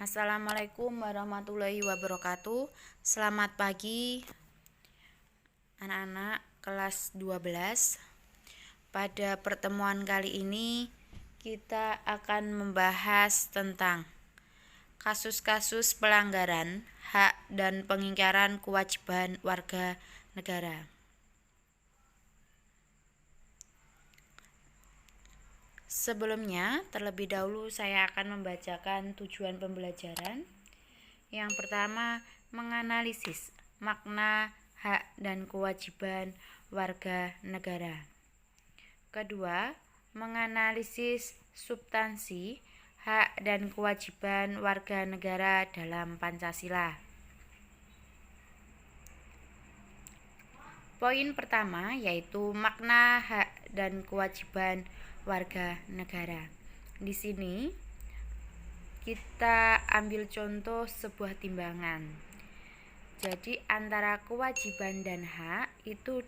Assalamualaikum warahmatullahi wabarakatuh. Selamat pagi anak-anak kelas 12. Pada pertemuan kali ini kita akan membahas tentang kasus-kasus pelanggaran hak dan pengingkaran kewajiban warga negara. Sebelumnya, terlebih dahulu saya akan membacakan tujuan pembelajaran. Yang pertama, menganalisis makna hak dan kewajiban warga negara. Kedua, menganalisis substansi hak dan kewajiban warga negara dalam Pancasila. Poin pertama yaitu makna hak dan kewajiban warga negara. Di sini kita ambil contoh sebuah timbangan. Jadi antara kewajiban dan hak itu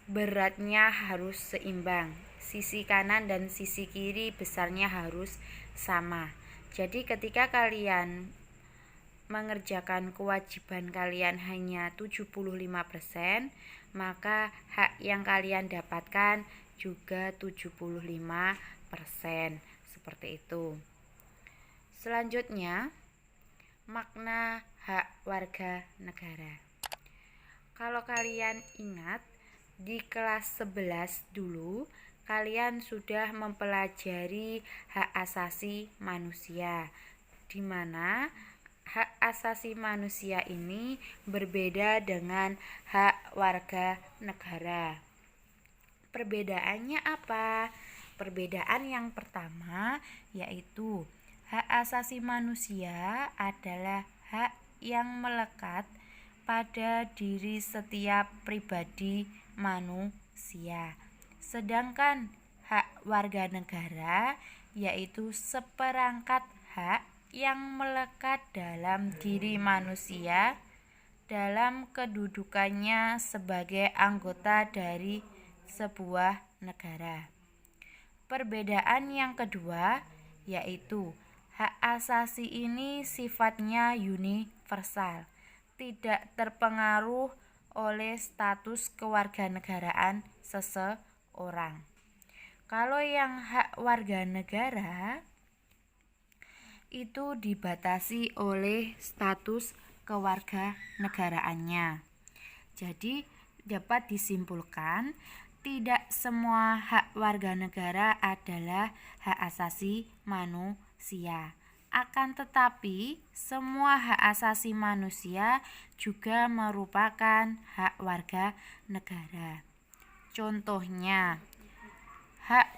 beratnya harus seimbang. Sisi kanan dan sisi kiri besarnya harus sama. Jadi ketika kalian mengerjakan kewajiban kalian hanya 75%, maka hak yang kalian dapatkan juga 75%. Seperti itu. Selanjutnya, makna hak warga negara. Kalau kalian ingat, di kelas 11 dulu kalian sudah mempelajari hak asasi manusia, di mana hak asasi manusia ini berbeda dengan hak warga negara. Perbedaannya apa? Perbedaan yang pertama yaitu hak asasi manusia adalah hak yang melekat pada diri setiap pribadi manusia. Sedangkan hak warga negara yaitu seperangkat hak yang melekat dalam diri manusia dalam kedudukannya sebagai anggota dari sebuah negara. Perbedaan yang kedua yaitu hak asasi ini sifatnya universal, tidak terpengaruh oleh status kewarganegaraan seseorang. Kalau yang hak warga negara itu dibatasi oleh status kewarganegaraannya. Jadi dapat disimpulkan tidak semua hak warga negara adalah hak asasi manusia. Akan tetapi, semua hak asasi manusia juga merupakan hak warga negara. Contohnya, hak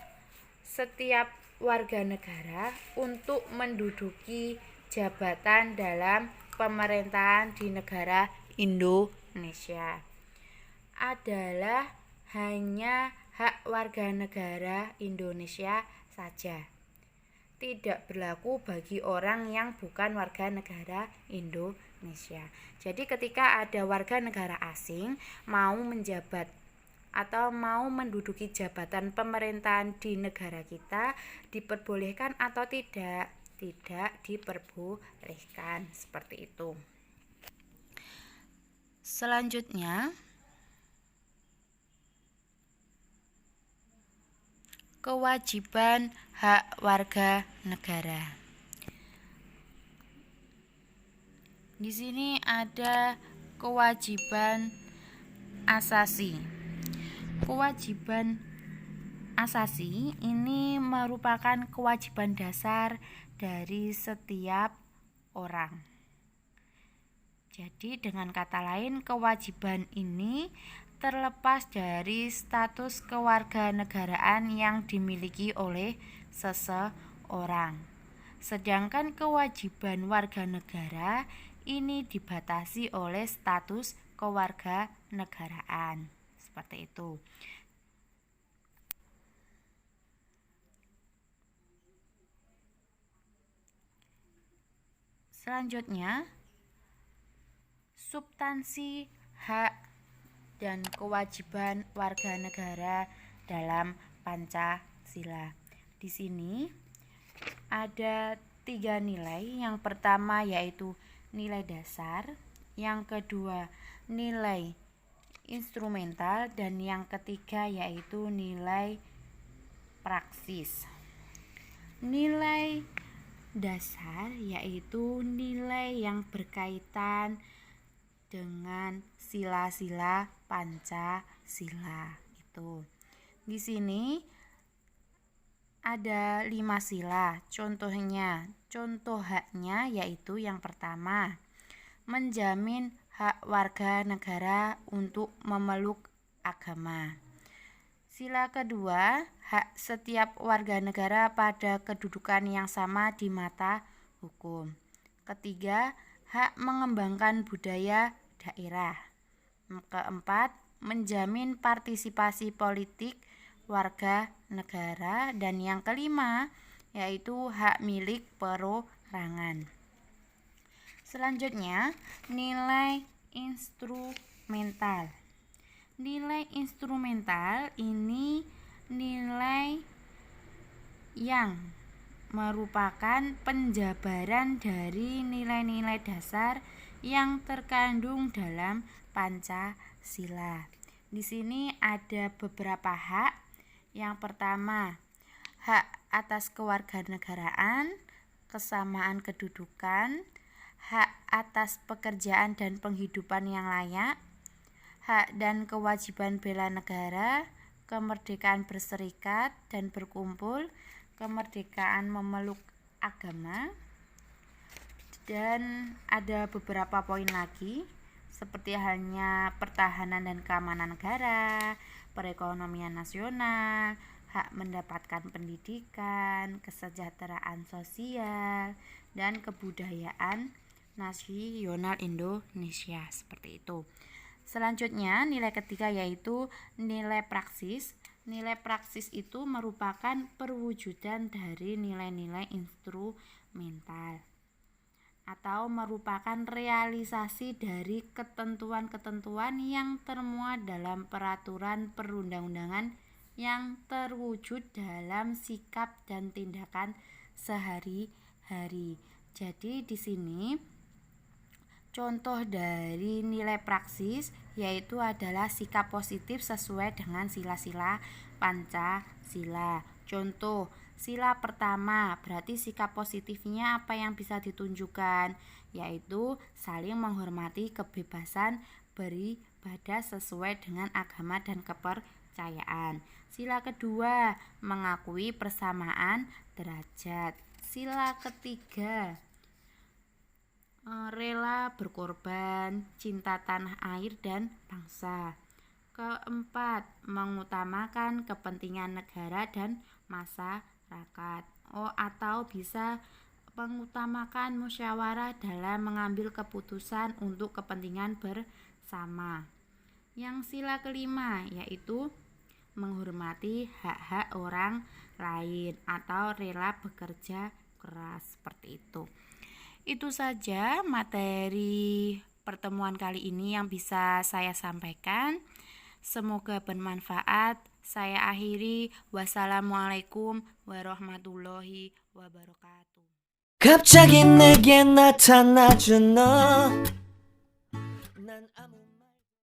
setiap warga negara untuk menduduki jabatan dalam pemerintahan di negara Indonesia adalah hanya hak warga negara Indonesia saja. Tidak berlaku bagi orang yang bukan warga negara Indonesia. Jadi ketika ada warga negara asing mau menjabat atau mau menduduki jabatan pemerintahan di negara kita, diperbolehkan atau tidak? Tidak diperbolehkan, seperti itu. Selanjutnya, kewajiban hak warga negara. Di sini ada kewajiban asasi. Kewajiban asasi ini merupakan kewajiban dasar dari setiap orang. Jadi dengan kata lain, kewajiban ini terlepas dari status kewarganegaraan yang dimiliki oleh seseorang. Sedangkan kewajiban warga negara ini dibatasi oleh status kewarganegaraan. Seperti itu. Selanjutnya, substansi hak dan kewajiban warga negara dalam Pancasila. Di sini ada 3 nilai. Yang pertama yaitu nilai dasar, yang kedua nilai instrumental, dan yang ketiga yaitu nilai praksis. Nilai dasar yaitu nilai yang berkaitan dengan sila-sila Pancasila. Itu. Di sini ada 5 sila. Contoh haknya yaitu yang pertama, menjamin hak warga negara untuk memeluk agama. Sila kedua, hak setiap warga negara pada kedudukan yang sama di mata hukum. Ketiga, hak mengembangkan budaya daerah. Keempat, menjamin partisipasi politik warga negara. Dan yang kelima, yaitu hak milik perorangan. Selanjutnya, nilai instrumental. Nilai instrumental ini nilai yang merupakan penjabaran dari nilai-nilai dasar yang terkandung dalam Pancasila. Di sini ada beberapa hak. Yang pertama, hak atas kewarganegaraan, kesamaan kedudukan, hak atas pekerjaan dan penghidupan yang layak, hak dan kewajiban bela negara, kemerdekaan berserikat dan berkumpul, kemerdekaan memeluk agama. Dan ada beberapa poin lagi, seperti halnya pertahanan dan keamanan negara, perekonomian nasional, hak mendapatkan pendidikan, kesejahteraan sosial, dan kebudayaan nasional Indonesia. Seperti itu. Selanjutnya, nilai ketiga yaitu nilai praksis. Nilai praksis itu merupakan perwujudan dari nilai-nilai instrumental atau merupakan realisasi dari ketentuan-ketentuan yang termuat dalam peraturan perundang-undangan yang terwujud dalam sikap dan tindakan sehari-hari. Jadi di sini contoh dari nilai praksis yaitu adalah sikap positif sesuai dengan sila-sila Pancasila. Contoh, sila pertama berarti sikap positifnya apa yang bisa ditunjukkan, yaitu saling menghormati kebebasan beribadah sesuai dengan agama dan kepercayaan. Sila kedua, mengakui persamaan derajat. Sila ketiga, rela berkorban, cinta tanah air dan bangsa. Keempat, mengutamakan kepentingan negara dan masyarakat. Atau bisa mengutamakan musyawarah dalam mengambil keputusan untuk kepentingan bersama. Yang sila kelima yaitu menghormati hak-hak orang lain atau rela bekerja keras. Seperti itu. Itu saja materi pertemuan kali ini yang bisa saya sampaikan. Semoga bermanfaat. Saya akhiri. Wassalamualaikum warahmatullahi wabarakatuh. 갑자기 내게 나타나준 너 난 아무